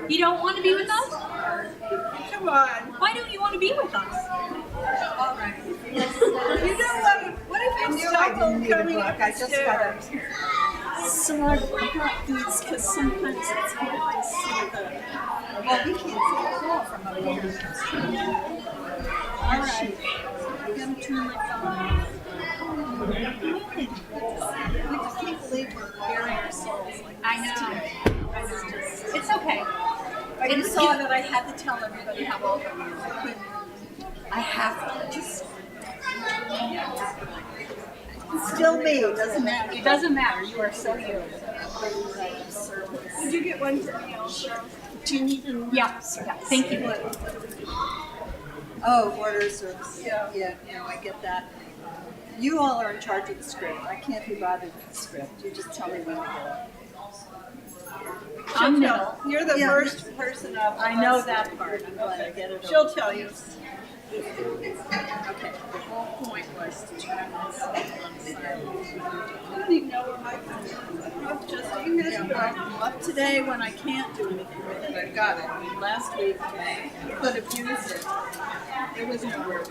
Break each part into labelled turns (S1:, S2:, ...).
S1: You don't want to be with us?
S2: Come on.
S1: Why don't you want to be with us?
S2: All right. You know what if you stumble coming up the stairs?
S3: So I brought these because sometimes it's hard to see the.
S2: Well, we can't see it all from up here. All right.
S3: I'm gonna turn my phone off.
S2: We just can't believe we're burying our souls like
S1: I know. It's okay.
S2: I just saw that I had to tell everybody how old I am. I couldn't. I have to just. It's still me. It doesn't matter.
S1: It doesn't matter. You are so you.
S2: Did you get one for me also?
S3: Do you need an
S1: Yeah. Thank you.
S2: Oh, order service. Yeah, no, I get that. You all are in charge of the script. I can't be bothered with the script. You just tell me when to get up.
S1: I'm middle.
S2: You're the first person up. I know that part. I'm glad I get it. She'll tell you. Okay.
S3: The whole point was to turn this on silent.
S2: I don't even know where my phone is. I'm just I'm up today when I can't do anything with it. I got it. Last week, you could have used it. It was no work.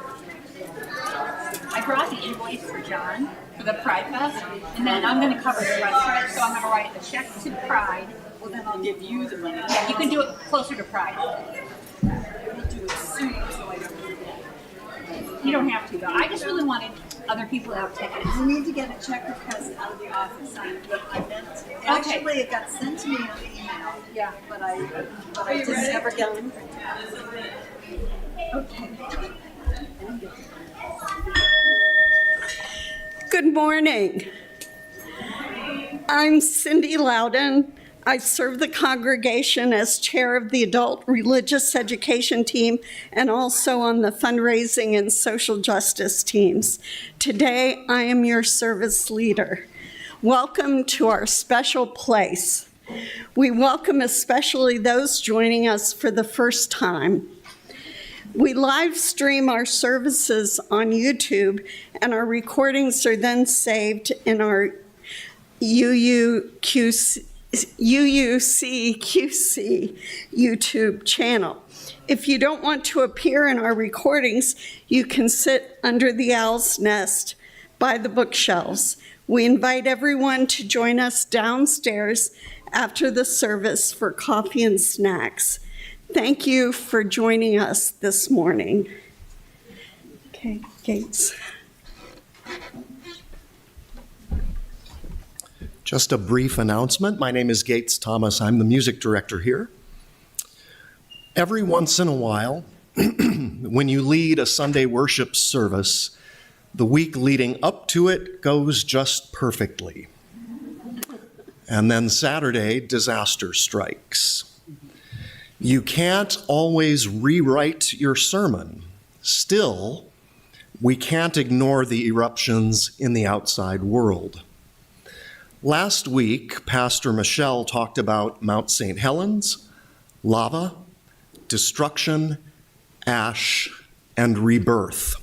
S1: I brought the invoice for John for the Pride Fest, and then I'm going to cover the rest of it, so I'm going to write the check to Pride.
S2: Well, then I'll give you the money.
S1: Yeah, you can do it closer to Pride.
S2: We'll do it soon so I don't forget.
S1: You don't have to, though. I just really wanted other people to have tickets.
S2: You need to get a check because out of the office. I meant. Actually, it got sent to me on the email.
S1: Yeah.
S2: But I just never get it. Okay.
S3: Good morning. I'm Cindy Loudon. I serve the congregation as chair of the adult religious education team and also on the fundraising and social justice teams. Today, I am your service leader. Welcome to our special place. We welcome especially those joining us for the first time. We live stream our services on YouTube, and our recordings are then saved in our UUCQC YouTube channel. If you don't want to appear in our recordings, you can sit under the owl's nest by the bookshelves. We invite everyone to join us downstairs after the service for coffee and snacks. Thank you for joining us this morning. Okay, Gates.
S4: Just a brief announcement. My name is Gates Thomas. I'm the music director here. Every once in a while, when you lead a Sunday worship service, the week leading up to it goes just perfectly. And then Saturday, disaster strikes. You can't always rewrite your sermon. Still, we can't ignore the eruptions in the outside world. Last week, Pastor Michelle talked about Mount St. Helens, lava, destruction, ash, and rebirth.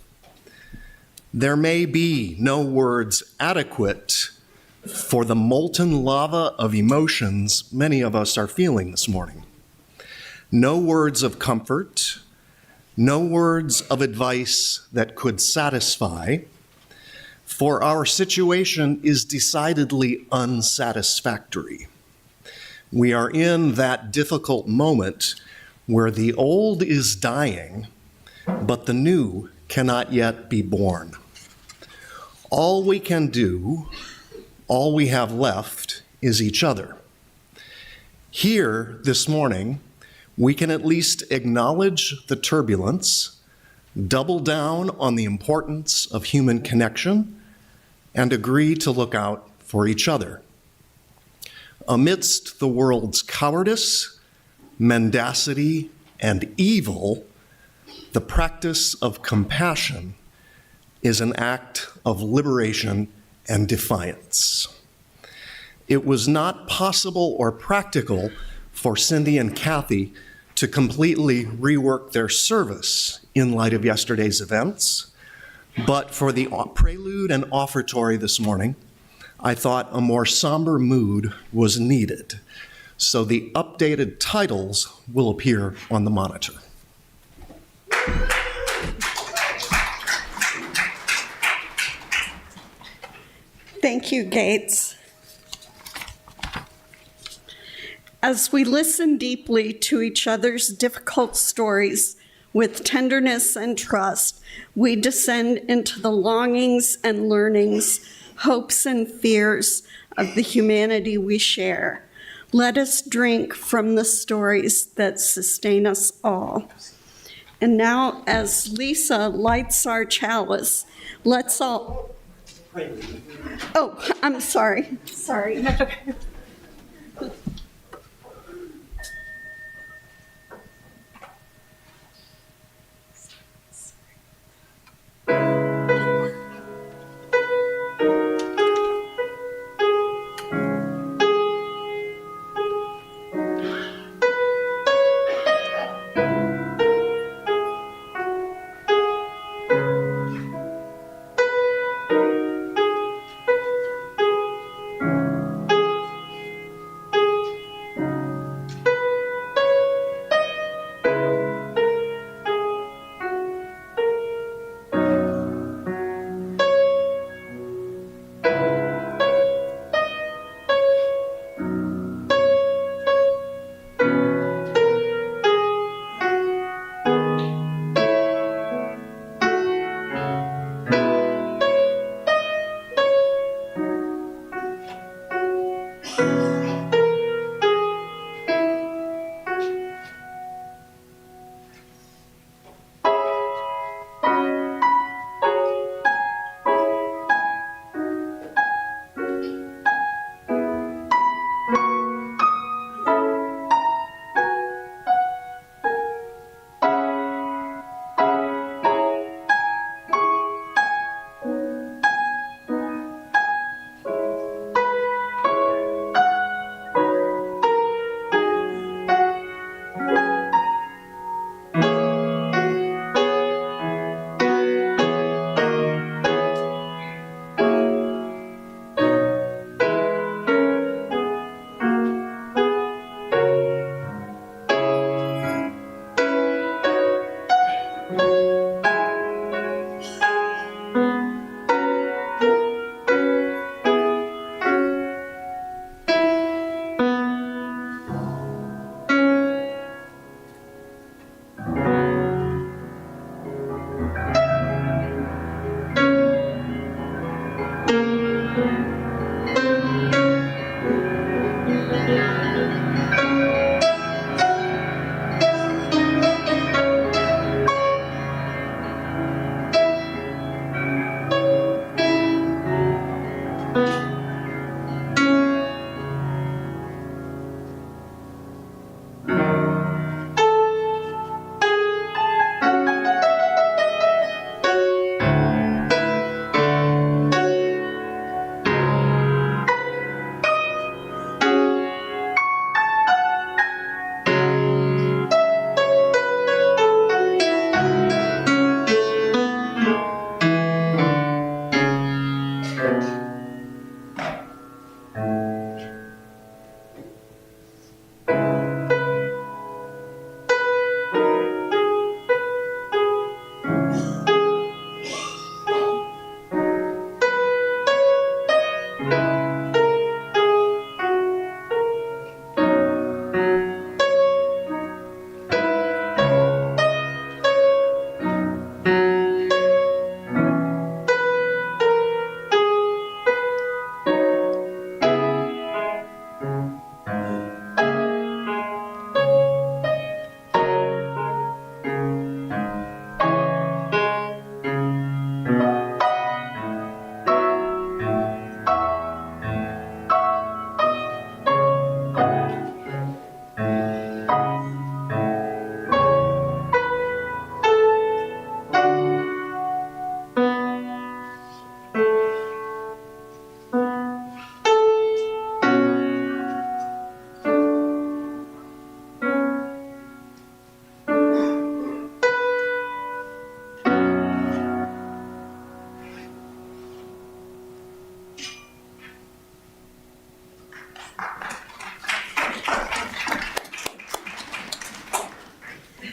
S4: There may be no words adequate for the molten lava of emotions many of us are feeling this morning. No words of comfort, no words of advice that could satisfy, for our situation is decidedly unsatisfactory. We are in that difficult moment where the old is dying, but the new cannot yet be born. All we can do, all we have left, is each other. Here this morning, we can at least acknowledge the turbulence, double down on the importance of human connection, and agree to look out for each other. Amidst the world's cowardice, mendacity, and evil, the practice of compassion is an act of liberation and defiance. It was not possible or practical for Cindy and Kathy to completely rework their service in light of yesterday's events, but for the prelude and offertory this morning, I thought a more somber mood was needed. So the updated titles will appear on the monitor.
S3: Thank you, Gates. As we listen deeply to each other's difficult stories with tenderness and trust, we descend into the longings and learnings, hopes and fears of the humanity we share. Let us drink from the stories that sustain us all. And now, as Lisa lights our chalice, let's all... Oh, I'm sorry. Sorry.
S1: That's okay.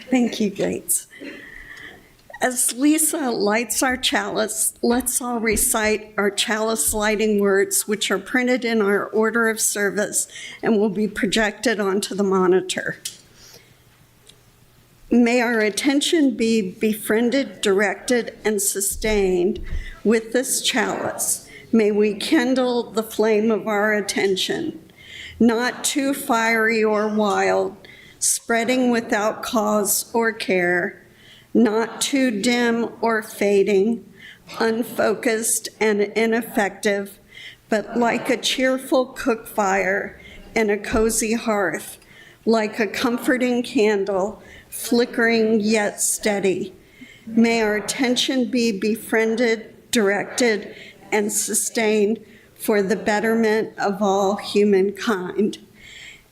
S3: Thank you, Gates. As Lisa lights our chalice, let's all recite our chalice lighting words, which are printed in our order of service and will be projected onto the monitor. May our attention be befriended, directed, and sustained with this chalice. May we kindle the flame of our attention, not too fiery or wild, spreading without cause or care, not too dim or fading, unfocused and ineffective, but like a cheerful cook fire and a cozy hearth, like a comforting candle, flickering yet steady. May our attention be befriended, directed, and sustained for the betterment of all humankind.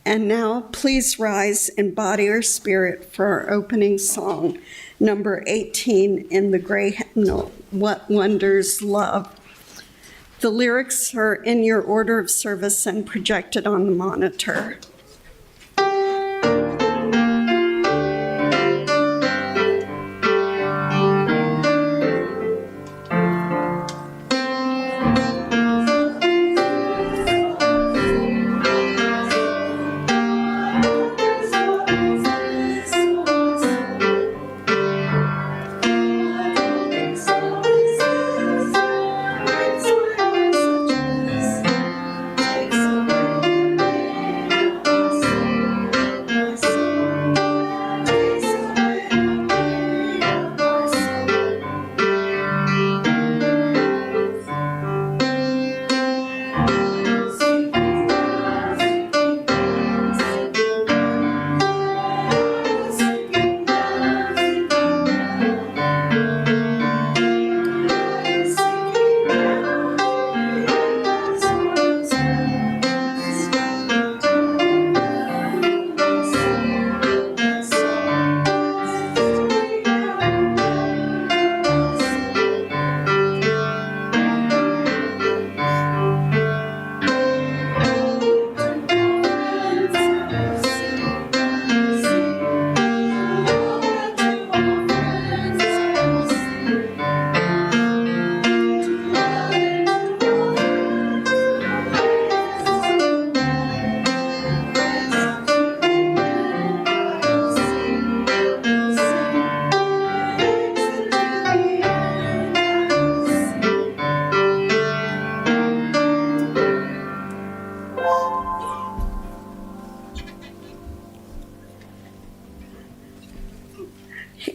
S3: And now, please rise in body or spirit for our opening song, number 18 in the gray hymnal, What Wonders Love. The lyrics are in your order of service and projected on the monitor.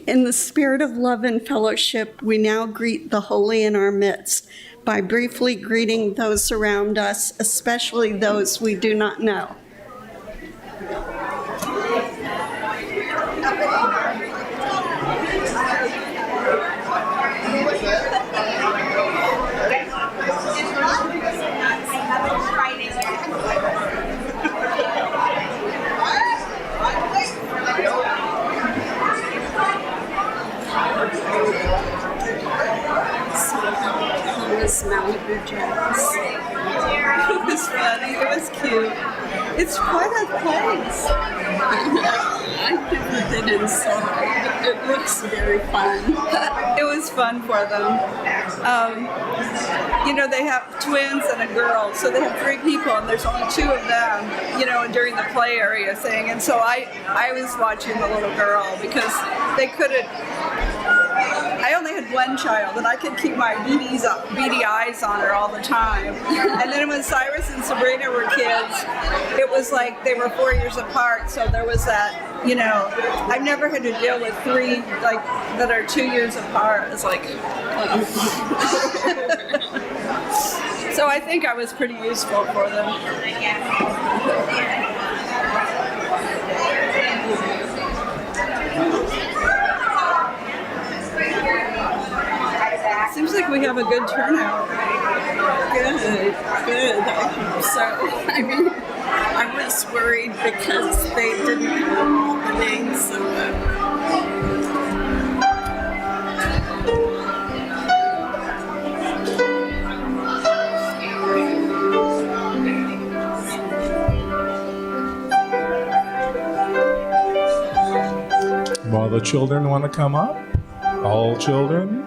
S3: In the spirit of love and fellowship, we now greet the holy in our midst by briefly greeting those around us, especially those we do not know. Malibu Jazz.
S2: It was funny. It was cute. It's quite a place.
S3: I've never been inside. It looks very fun.
S2: It was fun for them. They have twins and a girl, so they have 3 people, and there's only 2 of them, during the play area thing. And so I was watching the little girl because they couldn't. I only had one child, and I could keep my beady eyes on her all the time. And then when Cyrus and Sabrina were kids, it was like they were 4 years apart, so there was that, I've never had to deal with 3, that are 2 years apart. It's like, so I think I was pretty useful for them. Seems like we have a good turnout.
S3: Good. I hope so. I was worried because they didn't have all the names of them.
S5: While the children want to come up? All children?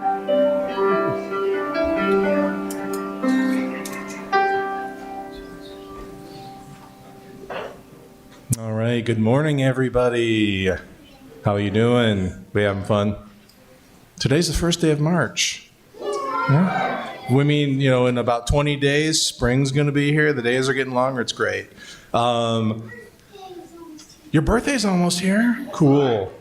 S5: All right, good morning, everybody. How are you doing? We having fun? Today's the first day of March. Yeah. We mean, in about 20 days, spring's going to be here. The days are getting longer. It's great. Your birthday's almost here? Cool.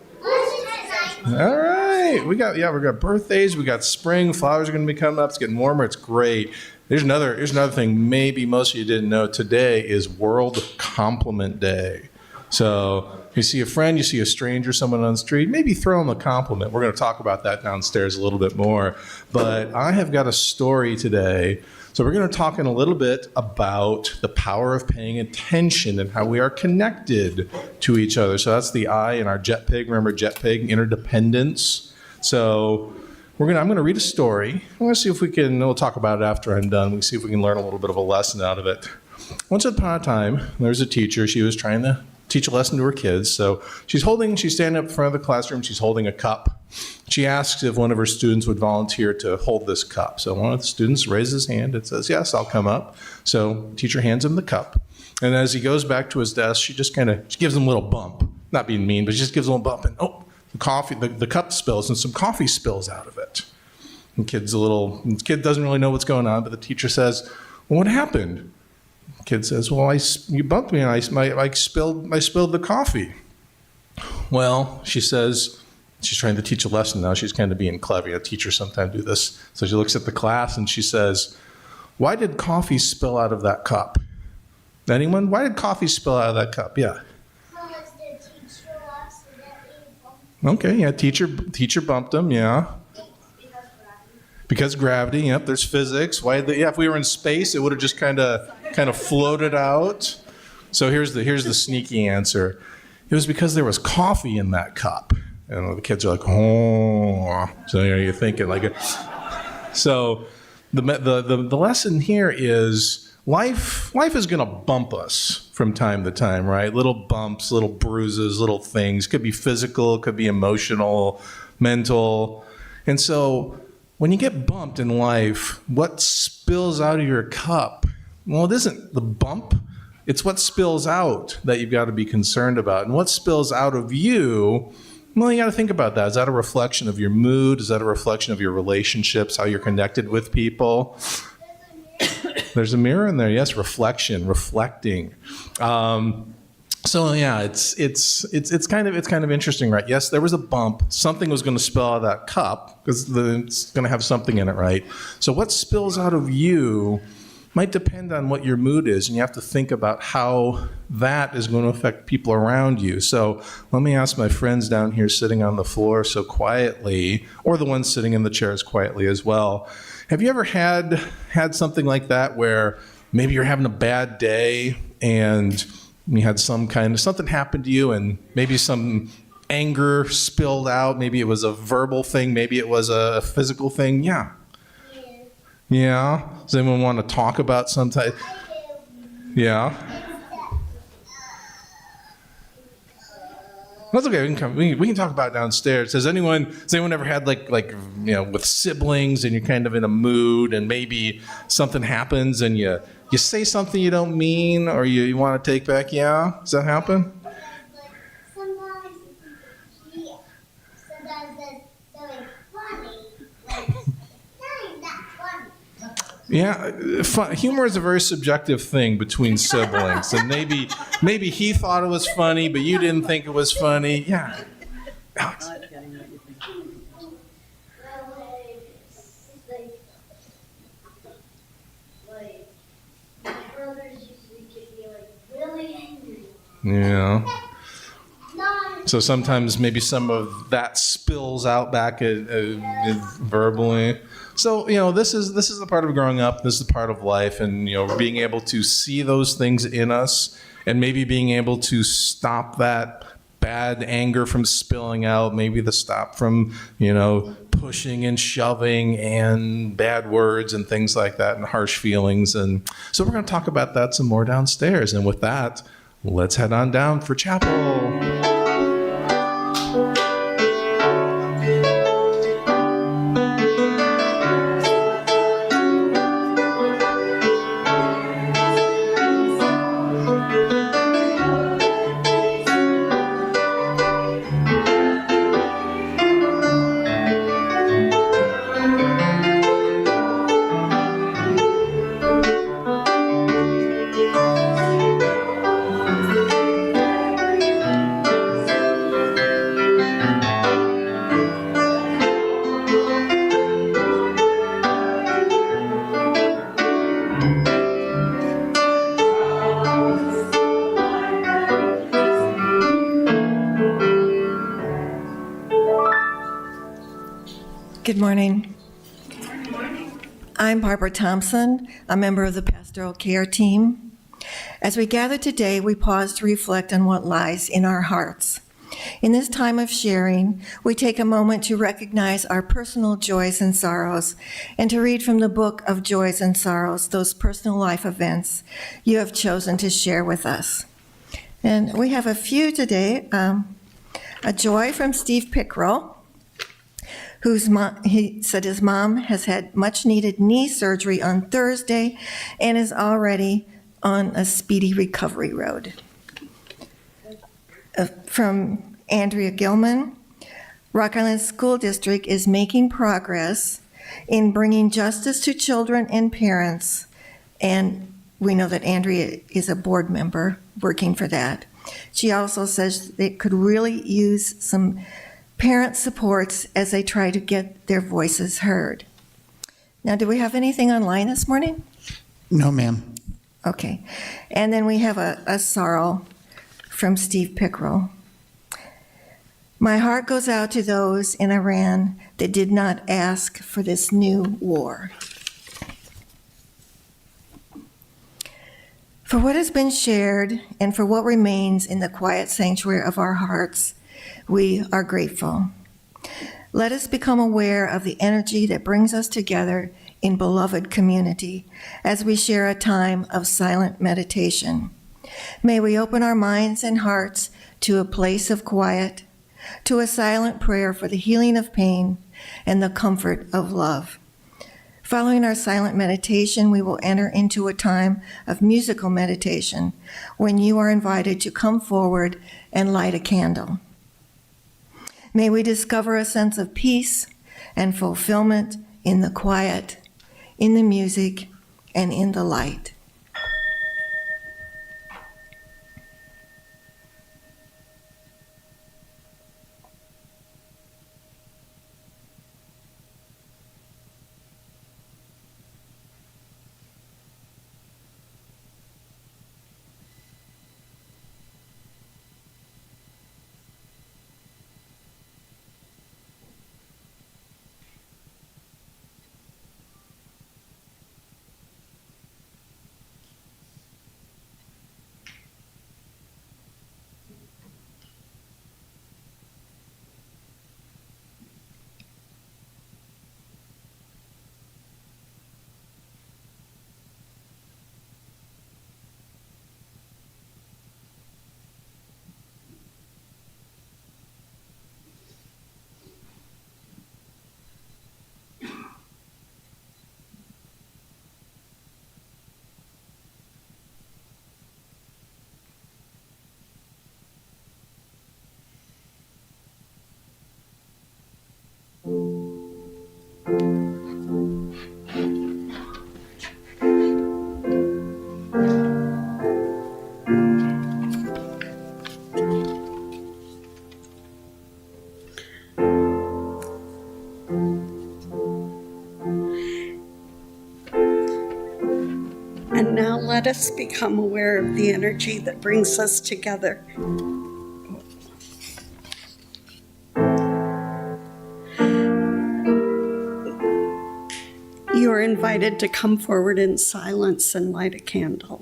S5: All right. We got birthdays. We got spring. Flowers are going to be coming up. It's getting warmer. It's great. Here's another thing maybe most of you didn't know. Today is World Compliment Day. So you see a friend, you see a stranger, someone on the street, maybe throw them a compliment. We're going to talk about that downstairs a little bit more. But I have got a story today. So we're going to talk in a little bit about the power of paying attention and how we are connected to each other. So that's the I in our JETPIG. Remember JETPIG, interdependence. So I'm going to read a story. I'm going to see if we'll talk about it after I'm done. We'll see if we can learn a little bit of a lesson out of it. Once upon a time, there was a teacher. She was trying to teach a lesson to her kids. So she's standing up in front of the classroom. She's holding a cup. She asks if one of her students would volunteer to hold this cup. So one of the students raises his hand and says, yes, I'll come up. So teacher hands him the cup. And as he goes back to his desk, she gives him a little bump. Not being mean, but she just gives him a little bump. And the cup spills and some coffee spills out of it. And the kid doesn't really know what's going on, but the teacher says, well, what happened? The kid says, well, you bumped me and I spilled the coffee. Well, she says, she's trying to teach a lesson now. She's kind of being clever. Teachers sometimes do this. So she looks at the class and she says, why did coffee spill out of that cup? Anyone? Why did coffee spill out of that cup? Yeah. Okay, yeah, teacher bumped him, yeah. Because gravity, yep, there's physics. If we were in space, it would have just kind of floated out. So here's the sneaky answer. It was because there was coffee in that cup. And the kids are like, oh. So you're thinking like it. So the lesson here is life is going to bump us from time to time, right? Little bumps, little bruises, little things. Could be physical, could be emotional, mental. And so when you get bumped in life, what spills out of your cup? Well, it isn't the bump. It's what spills out that you've got to be concerned about. And what spills out of you, well, you got to think about that. Is that a reflection of your mood? Is that a reflection of your relationships, how you're connected with people? There's a mirror in there. Yes, reflecting. So yeah, it's kind of interesting, right? Yes, there was a bump. Something was going to spill out of that cup because it's going to have something in it, right? So what spills out of you might depend on what your mood is, and you have to think about how that is going to affect people around you. So let me ask my friends down here sitting on the floor so quietly, or the ones sitting in the chairs quietly as well. Have you ever had something like that where maybe you're having a bad day and you had something happened to you and maybe some anger spilled out? Maybe it was a verbal thing, maybe it was a physical thing. Yeah. Yeah? Does anyone want to talk about some type? Yeah? That's okay. We can talk about it downstairs. Has anyone ever had like with siblings and you're kind of in a mood and maybe something happens and you say something you don't mean or you want to take back? Yeah? Does that happen?
S6: Sometimes he sometimes says something funny. Like, something not funny.
S5: Yeah, humor is a very subjective thing between siblings, and maybe he thought it was funny, but you didn't think it was funny. Yeah, Alex.
S6: Like my brothers used to get me really angry.
S5: Yeah. So sometimes maybe some of that spills out back verbally. So, this is the part of growing up. This is the part of life, and being able to see those things in us, and maybe being able to stop that bad anger from spilling out. Maybe the stop from pushing and shoving and bad words and things like that, and harsh feelings. And so we're going to talk about that some more downstairs. And with that, let's head on down for chapel.
S7: Good morning. I'm Barbara Thompson, a member of the Pastoral Care Team. As we gather today, we pause to reflect on what lies in our hearts. In this time of sharing, we take a moment to recognize our personal joys and sorrows and to read from the book of joys and sorrows, those personal life events you have chosen to share with us. And we have a few today. A joy from Steve Pickrell, he said his mom has had much needed knee surgery on Thursday and is already on a speedy recovery road. From Andrea Gilman, Rock Island School District is making progress in bringing justice to children and parents, and we know that Andrea is a board member working for that. She also says they could really use some parent supports as they try to get their voices heard. Now, do we have anything online this morning?
S8: No, ma'am.
S7: Okay. And then we have a sorrow from Steve Pickrell. My heart goes out to those in Iran that did not ask for this new war. For what has been shared and for what remains in the quiet sanctuary of our hearts, we are grateful. Let us become aware of the energy that brings us together in beloved community as we share a time of silent meditation. May we open our minds and hearts to a place of quiet, to a silent prayer for the healing of pain and the comfort of love. Following our silent meditation, we will enter into a time of musical meditation when you are invited to come forward and light a candle. May we discover a sense of peace and fulfillment in the quiet, in the music, and in the light.
S3: And now let us become aware of the energy that brings us together. You are invited to come forward in silence and light a candle.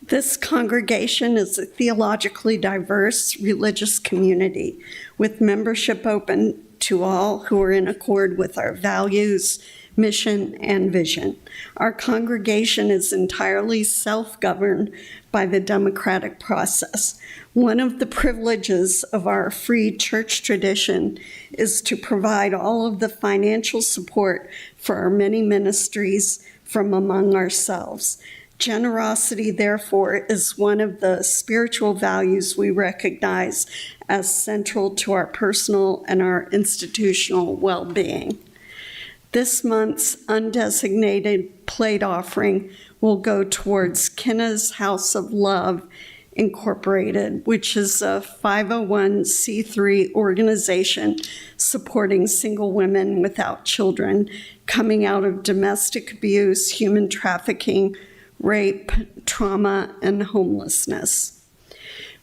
S3: This congregation is a theologically diverse religious community with membership open to all who are in accord with our values, mission, and vision. Our congregation is entirely self-governed by the democratic process. One of the privileges of our free church tradition is to provide all of the financial support for our many ministries from among ourselves. Generosity, therefore, is one of the spiritual values we recognize as central to our personal and our institutional well-being. This month's undesignated plate offering will go towards Kenna's House of Love Incorporated, which is a 501c3 organization supporting single women without children coming out of domestic abuse, human trafficking, rape, trauma, and homelessness.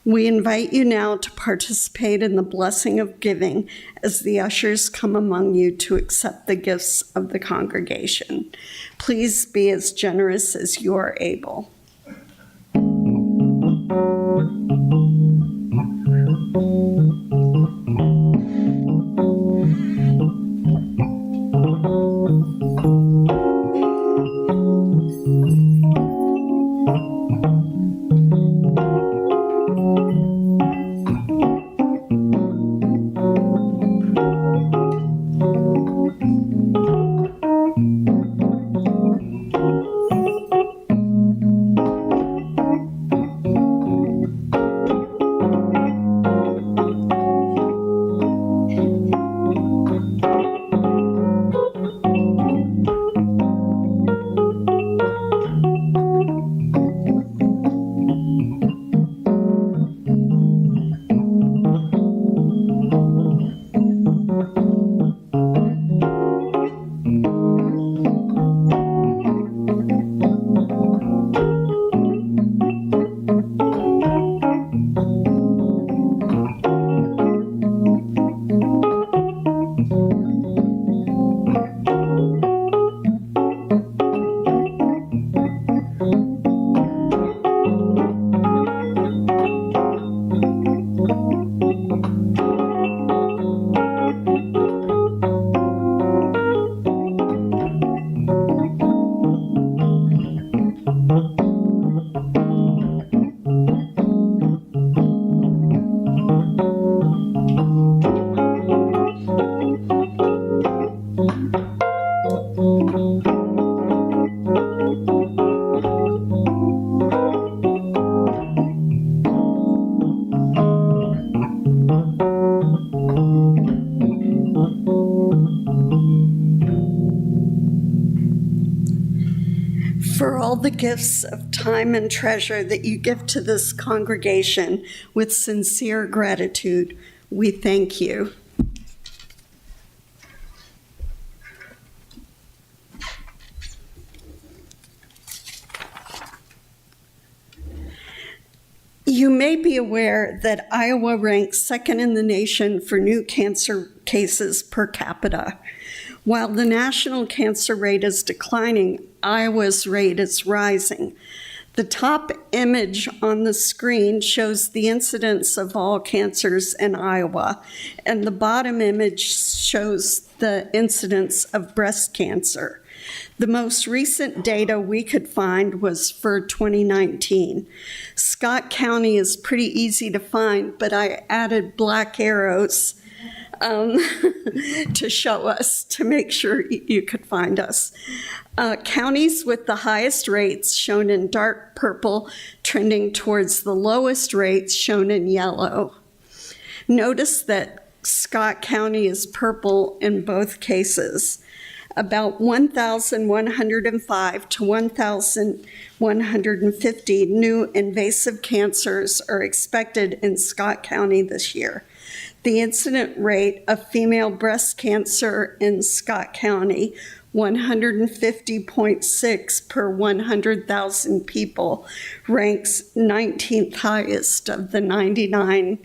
S3: We invite you now to participate in the blessing of giving as the ushers come among you to accept the gifts of the congregation. Please be as generous as you are able. For all the gifts of time and treasure that you give to this congregation with sincere gratitude, we thank you. You may be aware that Iowa ranks second in the nation for new cancer cases per capita. While the national cancer rate is declining, Iowa's rate is rising. The top image on the screen shows the incidence of all cancers in Iowa, and the bottom image shows the incidence of breast cancer. The most recent data we could find was for 2019. Scott County is pretty easy to find, but I added black arrows to show us, to make sure you could find us. Counties with the highest rates shown in dark purple, trending towards the lowest rates shown in yellow. Notice that Scott County is purple in both cases. About 1,105 to 1,150 new invasive cancers are expected in Scott County this year. The incident rate of female breast cancer in Scott County, 150.6 per 100,000 people, ranks 19th highest of the 99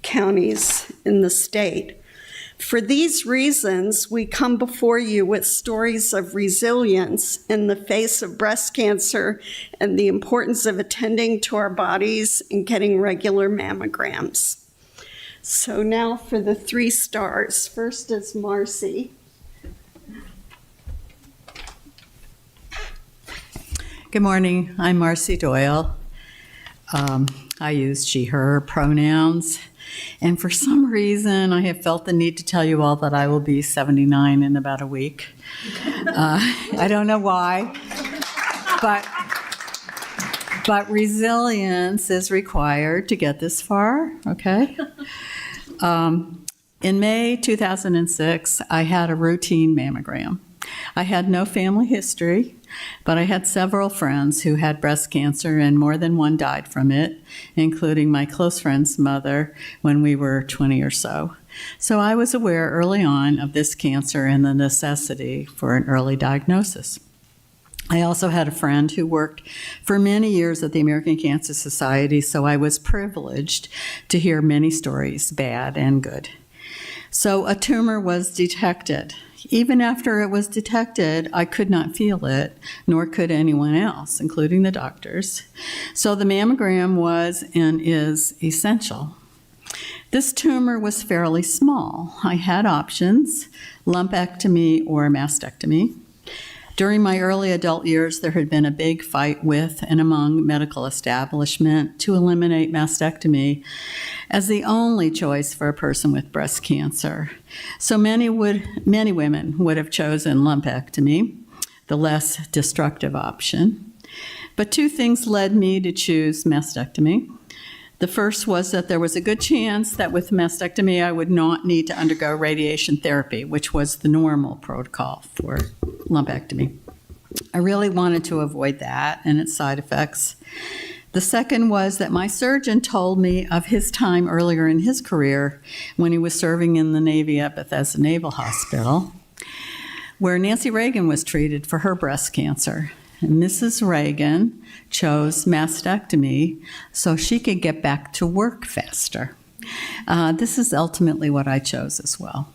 S3: counties in the state. For these reasons, we come before you with stories of resilience in the face of breast cancer and the importance of attending to our bodies and getting regular mammograms. So now for the 3 stars. First is Marcy.
S8: Good morning. I'm Marcy Doyle. I use she, her pronouns. And for some reason, I have felt the need to tell you all that I will be 79 in about a week. I don't know why, but resilience is required to get this far, okay? In May 2006, I had a routine mammogram. I had no family history, but I had several friends who had breast cancer, and more than one died from it, including my close friend's mother when we were 20 or so. So I was aware early on of this cancer and the necessity for an early diagnosis. I also had a friend who worked for many years at the American Cancer Society, so I was privileged to hear many stories, bad and good. So a tumor was detected. Even after it was detected, I could not feel it, nor could anyone else, including the doctors. So the mammogram was and is essential. This tumor was fairly small. I had options, lumpectomy or mastectomy. During my early adult years, there had been a big fight with and among medical establishment to eliminate mastectomy as the only choice for a person with breast cancer. So many women would have chosen lumpectomy, the less destructive option. But 2 things led me to choose mastectomy. The first was that there was a good chance that with mastectomy I would not need to undergo radiation therapy, which was the normal protocol for lumpectomy. I really wanted to avoid that and its side effects. The second was that my surgeon told me of his time earlier in his career when he was serving in the Navy at Bethesda Naval Hospital, where Nancy Reagan was treated for her breast cancer. And Mrs. Reagan chose mastectomy so she could get back to work faster. This is ultimately what I chose as well.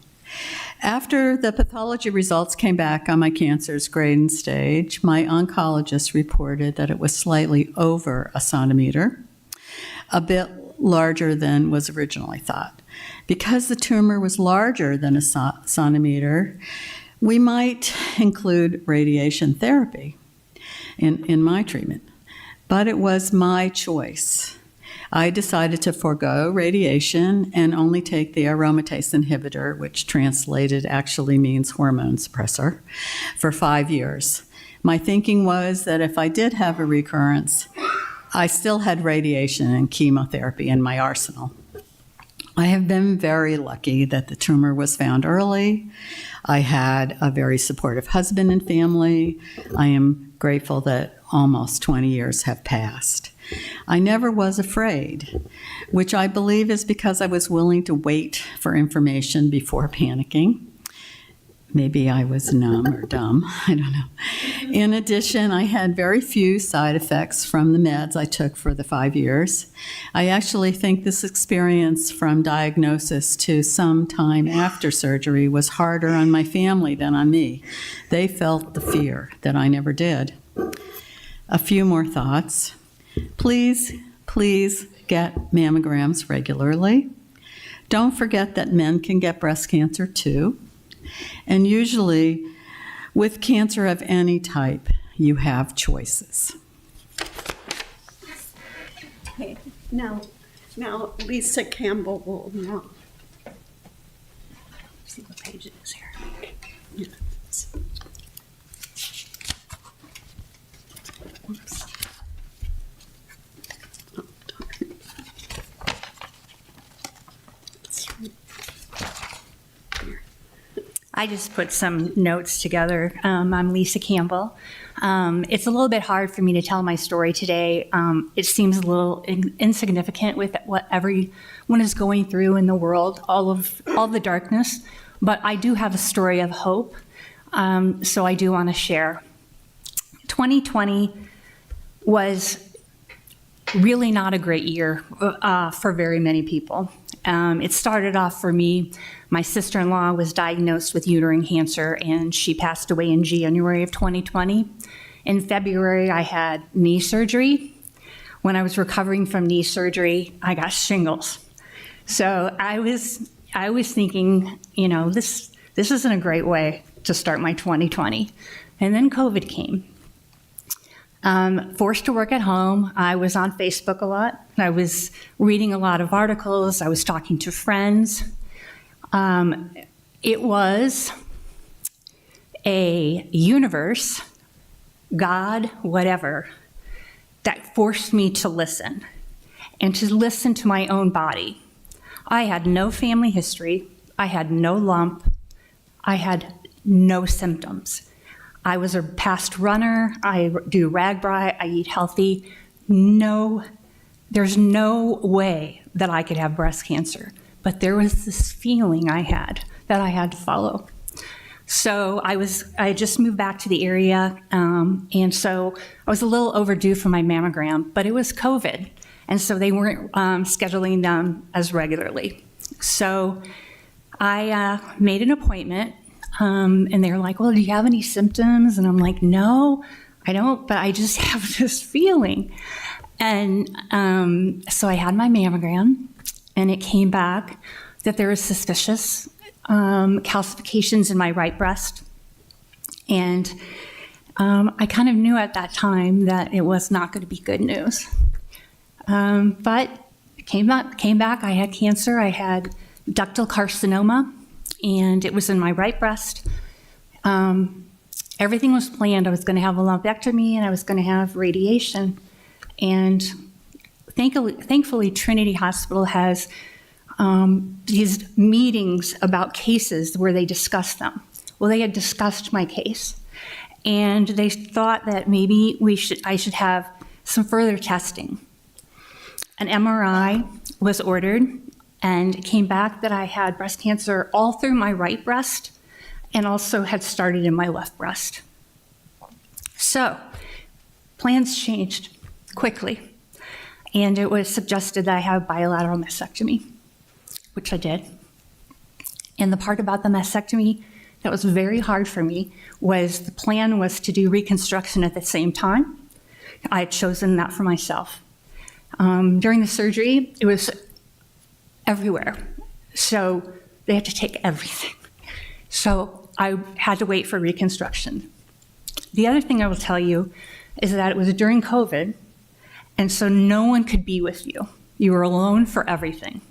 S8: After the pathology results came back on my cancer's grade and stage, my oncologist reported that it was slightly over a centimeter, a bit larger than was originally thought. Because the tumor was larger than a centimeter, we might include radiation therapy in my treatment, but it was my choice. I decided to forego radiation and only take the aromatase inhibitor, which translated actually means hormone suppressor, for 5 years. My thinking was that if I did have a recurrence, I still had radiation and chemotherapy in my arsenal. I have been very lucky that the tumor was found early. I had a very supportive husband and family. I am grateful that almost 20 years have passed. I never was afraid, which I believe is because I was willing to wait for information before panicking. Maybe I was numb or dumb, I don't know. In addition, I had very few side effects from the meds I took for the 5 years. I actually think this experience from diagnosis to some time after surgery was harder on my family than on me. They felt the fear that I never did. A few more thoughts. Please get mammograms regularly. Don't forget that men can get breast cancer too. And usually, with cancer of any type, you have choices.
S3: Okay, now Lisa Campbell will know. See what page it is here. Yeah. Oops. Oh, darn.
S9: I just put some notes together. I'm Lisa Campbell. It's a little bit hard for me to tell my story today. It seems a little insignificant with what everyone is going through in the world, all the darkness. But I do have a story of hope, so I do want to share. 2020 was really not a great year for very many people. It started off for me, my sister-in-law was diagnosed with uterine cancer, and she passed away in January of 2020. In February, I had knee surgery. When I was recovering from knee surgery, I got shingles. So I was thinking, this isn't a great way to start my 2020. And then COVID came. Forced to work at home. I was on Facebook a lot. I was reading a lot of articles. I was talking to friends. It was a universe, God, whatever, that forced me to listen and to listen to my own body. I had no family history. I had no lump. I had no symptoms. I was a past runner. I do RAGBRAI. I eat healthy. There's no way that I could have breast cancer. But there was this feeling I had that I had to follow. So I just moved back to the area, and so I was a little overdue for my mammogram, but it was COVID, and so they weren't scheduling them as regularly. So I made an appointment, and they were like, well, do you have any symptoms? And I'm like, no, I don't, but I just have this feeling. And so I had my mammogram, and it came back that there was suspicious calcifications in my right breast. And I kind of knew at that time that it was not going to be good news. But it came back. I had cancer. I had ductal carcinoma, and it was in my right breast. Everything was planned. I was going to have a lumpectomy, and I was going to have radiation. And thankfully, Trinity Hospital has these meetings about cases where they discuss them. Well, they had discussed my case, and they thought that maybe I should have some further testing. An MRI was ordered, and it came back that I had breast cancer all through my right breast and also had started in my left breast. So, plans changed quickly, and it was suggested that I have bilateral mastectomy, which I did. And the part about the mastectomy that was very hard for me was the plan was to do reconstruction at the same time. I had chosen that for myself. During the surgery, it was everywhere. So they had to take everything. So I had to wait for reconstruction. The other thing I will tell you is that it was during COVID, and so no one could be with you. You were alone for everything.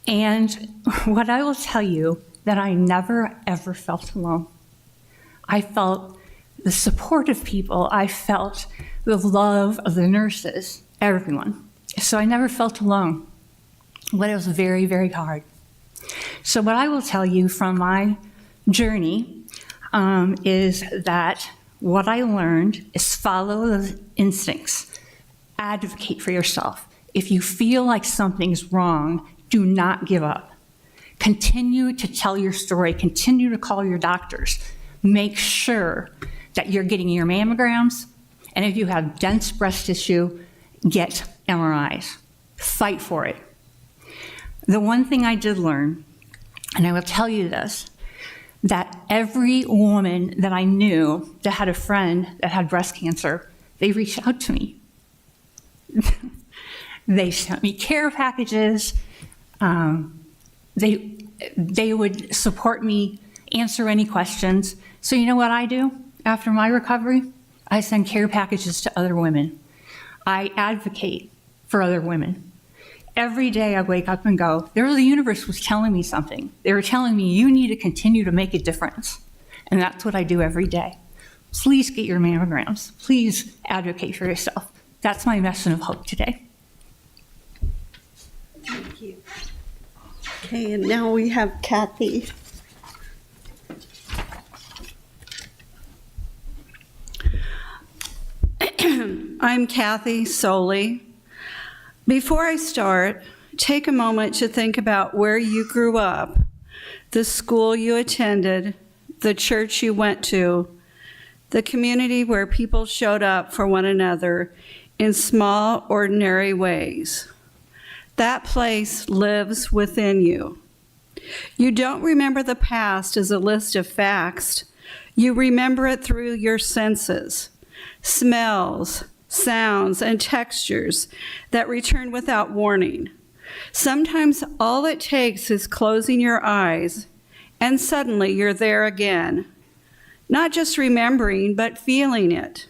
S9: And what I will tell you, that I never, ever felt alone. I felt the support of people. I felt the love of the nurses, everyone. So I never felt alone, but it was very, very hard. So what I will tell you from my journey is that what I learned is follow the instincts. Advocate for yourself. If you feel like something's wrong, do not give up. Continue to tell your story. Continue to call your doctors. Make sure that you're getting your mammograms. And if you have dense breast tissue, get MRIs. Fight for it. The one thing I did learn, and I will tell you this, that every woman that I knew that had a friend that had breast cancer, they reached out to me. They sent me care packages. They would support me, answer any questions. So you know what I do after my recovery? I send care packages to other women. I advocate for other women. Every day I wake up and go, the universe was telling me something. They were telling me you need to continue to make a difference. And that's what I do every day. Please get your mammograms. Please advocate for yourself. That's my message of hope today.
S3: Thank you. Okay, and now we have Kathy. I'm Kathy Soley. Before I start, take a moment to think about where you grew up, the school you attended, the church you went to, the community where people showed up for one another in small, ordinary ways. That place lives within you. You don't remember the past as a list of facts. You remember it through your senses, smells, sounds, and textures that return without warning. Sometimes all it takes is closing your eyes, and suddenly you're there again. Not just remembering, but feeling it.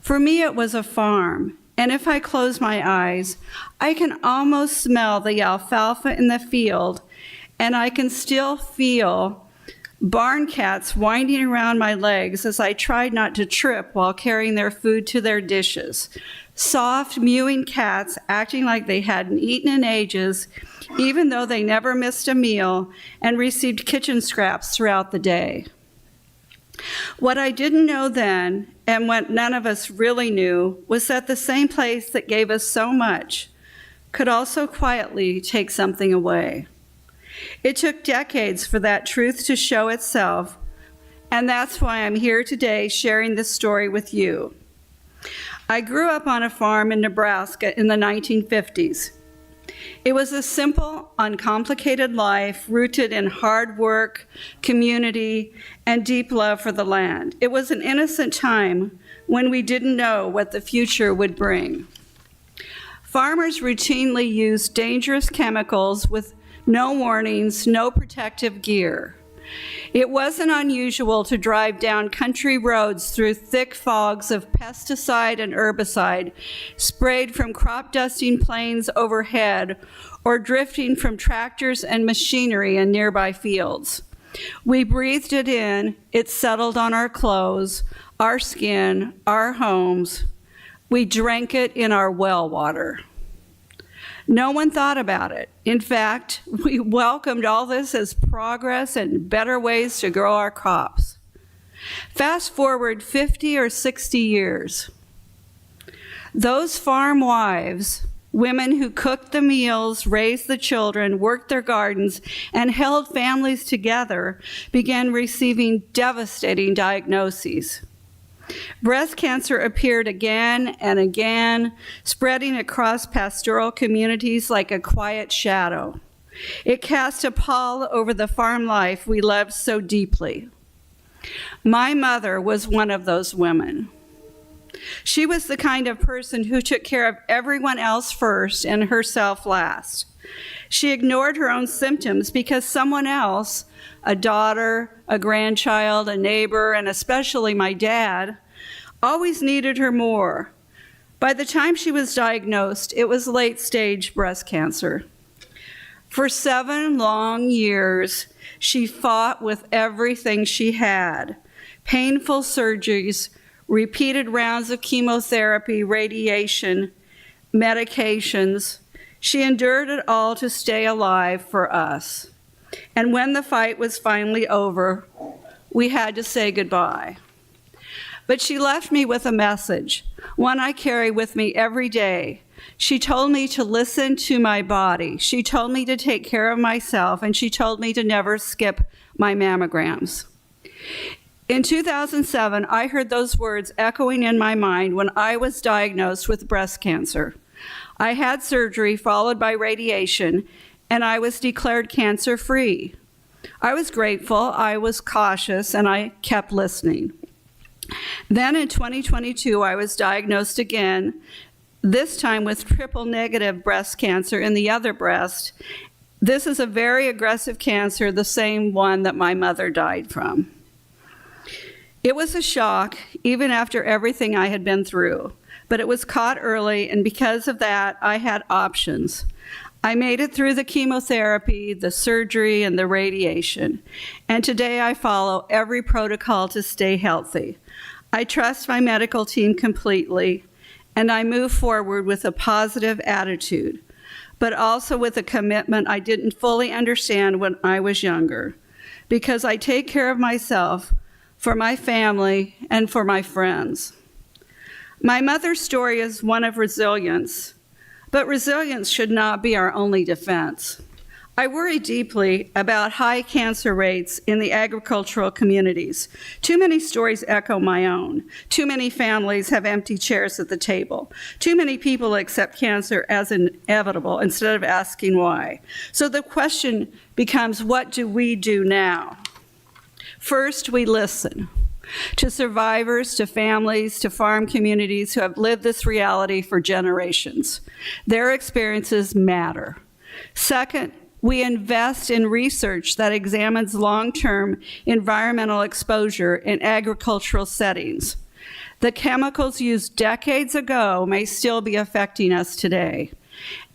S3: For me, it was a farm, and if I close my eyes, I can almost smell the alfalfa in the field, and I can still feel barn cats winding around my legs as I tried not to trip while carrying their food to their dishes. Soft, mewing cats acting like they hadn't eaten in ages, even though they never missed a meal and received kitchen scraps throughout the day. What I didn't know then, and what none of us really knew, was that the same place that gave us so much could also quietly take something away. It took decades for that truth to show itself, and that's why I'm here today sharing this story with you. I grew up on a farm in Nebraska in the 1950s. It was a simple, uncomplicated life rooted in hard work, community, and deep love for the land. It was an innocent time when we didn't know what the future would bring. Farmers routinely used dangerous chemicals with no warnings, no protective gear. It wasn't unusual to drive down country roads through thick fogs of pesticide and herbicide sprayed from crop dusting planes overhead or drifting from tractors and machinery in nearby fields. We breathed it in, it settled on our clothes, our skin, our homes. We drank it in our well water. No one thought about it. In fact, we welcomed all this as progress and better ways to grow our crops. Fast forward 50 or 60 years. Those farm wives, women who cooked the meals, raised the children, worked their gardens, and held families together, began receiving devastating diagnoses. Breast cancer appeared again and again, spreading across pastoral communities like a quiet shadow. It cast a pall over the farm life we loved so deeply. My mother was one of those women. She was the kind of person who took care of everyone else first and herself last. She ignored her own symptoms because someone else, a daughter, a grandchild, a neighbor, and especially my dad, always needed her more. By the time she was diagnosed, it was late-stage breast cancer. For 7 long years, she fought with everything she had: painful surgeries, repeated rounds of chemotherapy, radiation, medications. She endured it all to stay alive for us. And when the fight was finally over, we had to say goodbye. But she left me with a message, one I carry with me every day. She told me to listen to my body. She told me to take care of myself, and she told me to never skip my mammograms. In 2007, I heard those words echoing in my mind when I was diagnosed with breast cancer. I had surgery followed by radiation, and I was declared cancer-free. I was grateful, I was cautious, and I kept listening. Then in 2022, I was diagnosed again, this time with triple-negative breast cancer in the other breast. This is a very aggressive cancer, the same one that my mother died from. It was a shock, even after everything I had been through, but it was caught early, and because of that, I had options. I made it through the chemotherapy, the surgery, and the radiation, and today I follow every protocol to stay healthy. I trust my medical team completely, and I move forward with a positive attitude, but also with a commitment I didn't fully understand when I was younger, because I take care of myself, for my family, and for my friends. My mother's story is one of resilience, but resilience should not be our only defense.
S2: I worry deeply about high cancer rates in the agricultural communities. Too many stories echo my own. Too many families have empty chairs at the table. Too many people accept cancer as inevitable instead of asking why. So the question becomes, what do we do now? First, we listen to survivors, to families, to farm communities who have lived this reality for generations. Their experiences matter. Second, we invest in research that examines long-term environmental exposure in agricultural settings. The chemicals used decades ago may still be affecting us today.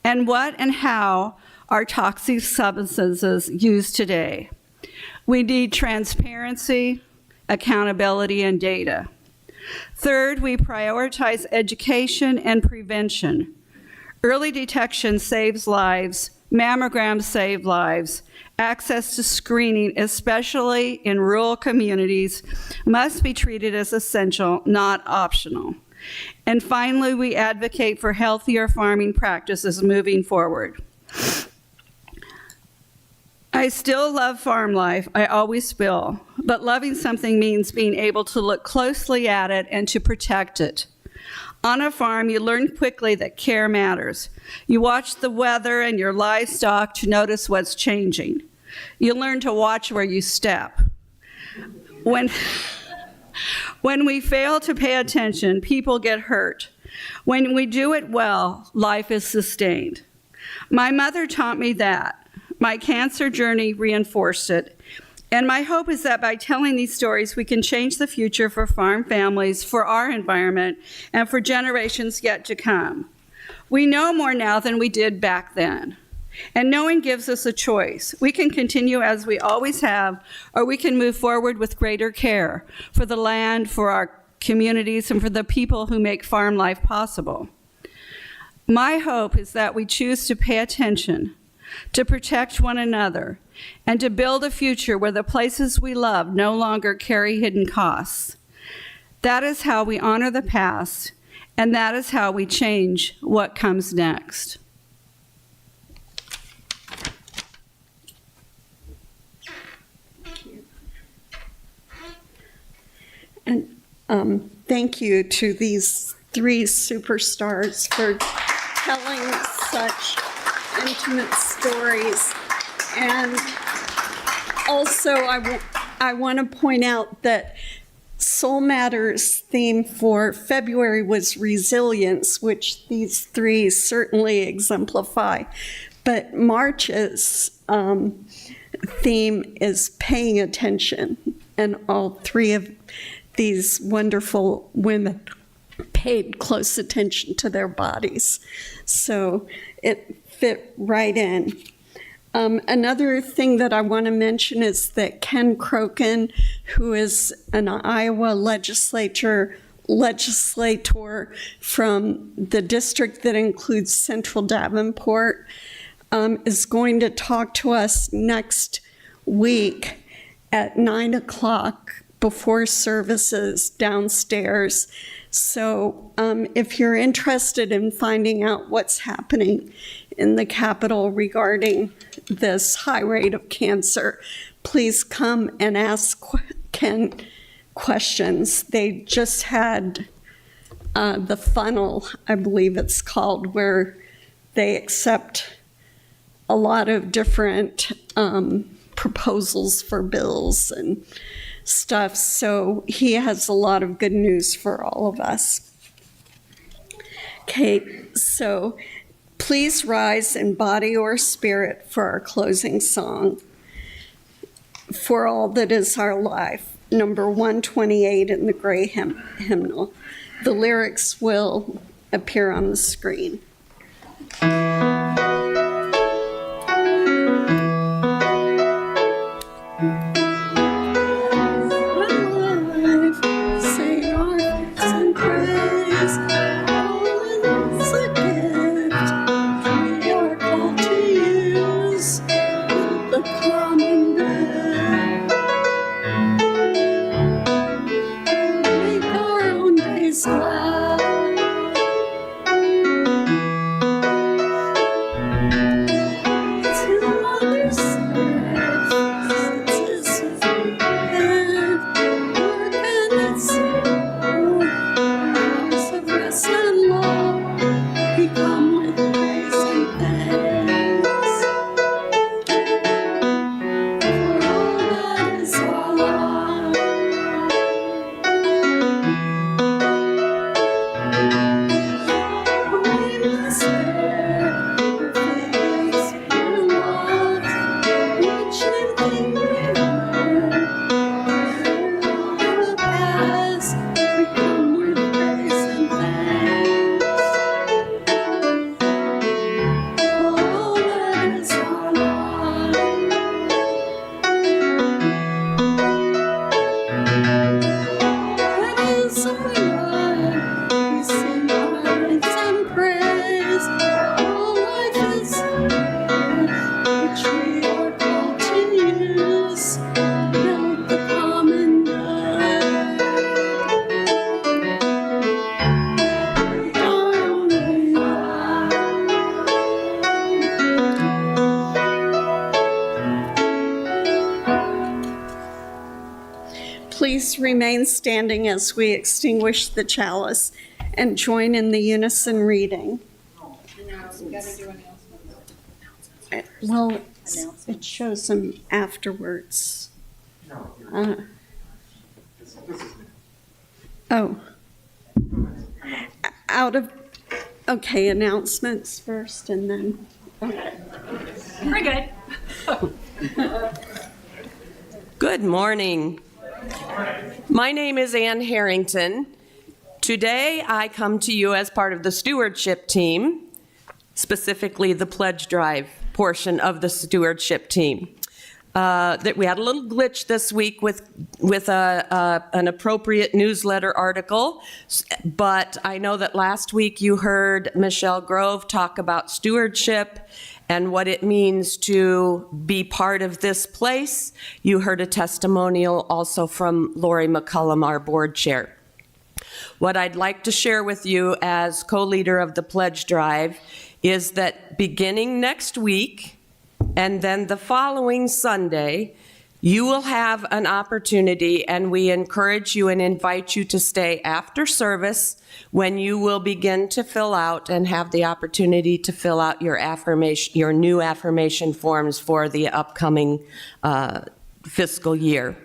S2: And what and how are toxic substances used today? We need transparency, accountability, and data. Third, we prioritize education and prevention. Early detection saves lives. Mammograms save lives. Access to screening, especially in rural communities, must be treated as essential, not optional. And finally, we advocate for healthier farming practices moving forward. I still love farm life, I always will, but loving something means being able to look closely at it and to protect it. On a farm, you learn quickly that care matters. You watch the weather and your livestock to notice what's changing. You learn to watch where you step. When we fail to pay attention, people get hurt. When we do it well, life is sustained. My mother taught me that. My cancer journey reinforced it. And my hope is that by telling these stories, we can change the future for farm families, for our environment, and for generations yet to come. We know more now than we did back then. And knowing gives us a choice. We can continue as we always have, or we can move forward with greater care for the land, for our communities, and for the people who make farm life possible. My hope is that we choose to pay attention, to protect one another, and to build a future where the places we love no longer carry hidden costs. That is how we honor the past, and that is how we change what comes next.
S3: And thank you to these three superstars for telling such intimate stories. And also, I want to point out that Soul Matters theme for February was resilience, which these three certainly exemplify. But March's theme is paying attention, and all three of these wonderful women paid close attention to their bodies. So it fit right in. Another thing that I want to mention is that Ken Crokin, who is an Iowa legislator from the district that includes Central Davenport, is going to talk to us next week at 9 o'clock before services downstairs. So if you're interested in finding out what's happening in the Capitol regarding this high rate of cancer, please come and ask Ken questions. They just had the funnel, I believe it's called, where they accept a lot of different proposals for bills and stuff. So he has a lot of good news for all of us. Okay, so please rise in body or spirit for our closing song, For All That Is Our Life, number 128 in the gray hymnal. The lyrics will appear on the screen. Please remain standing as we extinguish the chalice and join in the unison reading. Well, it shows them afterwards. Okay, announcements first and then.
S1: We're good.
S10: Good morning. My name is Ann Harrington. Today I come to you as part of the stewardship team, specifically the pledge drive portion of the stewardship team. That we had a little glitch this week with an appropriate newsletter article, but I know that last week you heard Michelle Grove talk about stewardship and what it means to be part of this place. You heard a testimonial also from Lori McCullum, our board chair. What I'd like to share with you as co-leader of the pledge drive is that beginning next week, and then the following Sunday, you will have an opportunity, and we encourage you and invite you to stay after service when you will begin to fill out and have the opportunity to fill out your new affirmation forms for the upcoming fiscal year.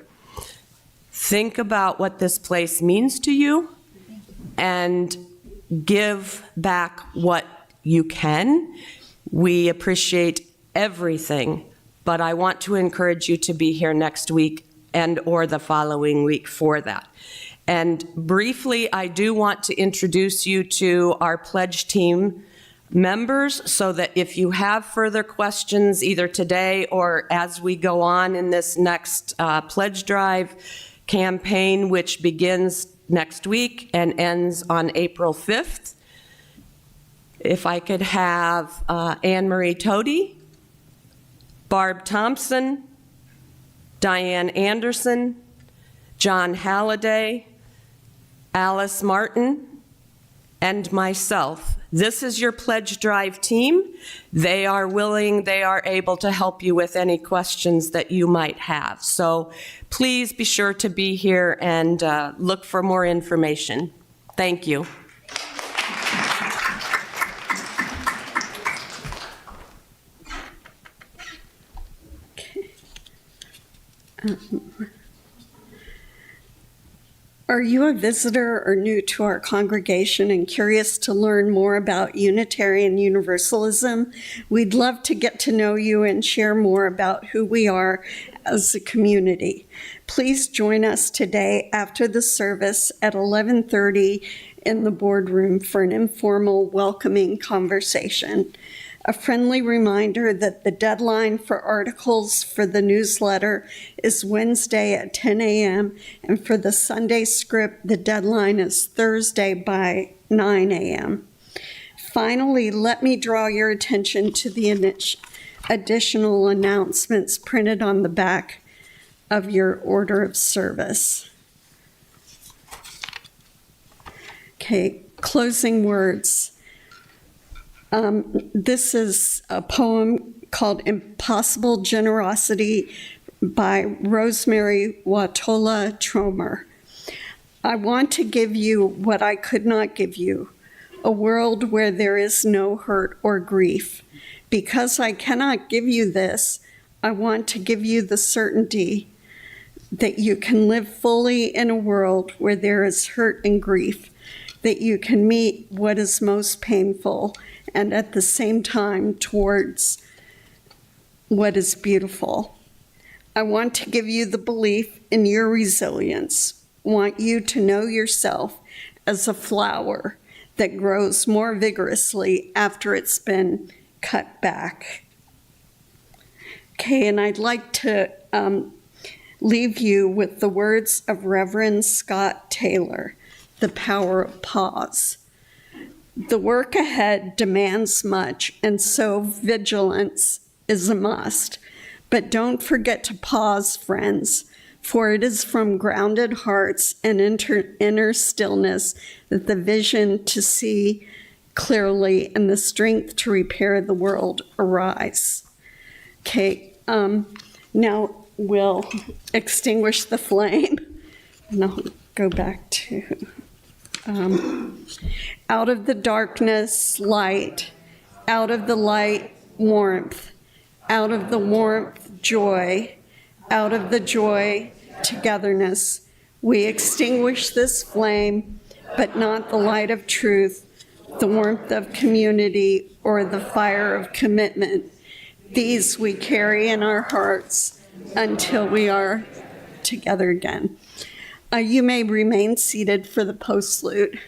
S10: Think about what this place means to you and give back what you can. We appreciate everything, but I want to encourage you to be here next week and or the following week for that. And briefly, I do want to introduce you to our pledge team members so that if you have further questions either today or as we go on in this next pledge drive campaign, which begins next week and ends on April 5th, if I could have Anne Marie Tody, Barb Thompson, Diane Anderson, John Halliday, Alice Martin, and myself. This is your pledge drive team. They are willing, they are able to help you with any questions that you might have. So please be sure to be here and look for more information. Thank you.
S3: Are you a visitor or new to our congregation and curious to learn more about Unitarian Universalism? We'd love to get to know you and share more about who we are as a community. Please join us today after the service at 11:30 in the boardroom for an informal, welcoming conversation. A friendly reminder that the deadline for articles for the newsletter is Wednesday at 10 a.m., and for the Sunday script, the deadline is Thursday by 9 a.m. Finally, let me draw your attention to the additional announcements printed on the back of your order of service. Okay, closing words. This is a poem called Impossible Generosity by Rosemary Watola Tromer. I want to give you what I could not give you, a world where there is no hurt or grief. Because I cannot give you this, I want to give you the certainty that you can live fully in a world where there is hurt and grief, that you can meet what is most painful and at the same time towards what is beautiful. I want to give you the belief in your resilience, want you to know yourself as a flower that grows more vigorously after it's been cut back. Okay, and I'd like to leave you with the words of Reverend Scott Taylor, The Power of Pause. The work ahead demands much, and so vigilance is a must. But don't forget to pause, friends, for it is from grounded hearts and inner stillness that the vision to see clearly and the strength to repair the world arise. Okay, now we'll extinguish the flame and I'll go back to out of the darkness, light, out of the light, warmth, out of the warmth, joy, out of the joy, togetherness. We extinguish this flame, but not the light of truth, the warmth of community, or the fire of commitment. These we carry in our hearts until we are together again. You may remain seated for the postlude.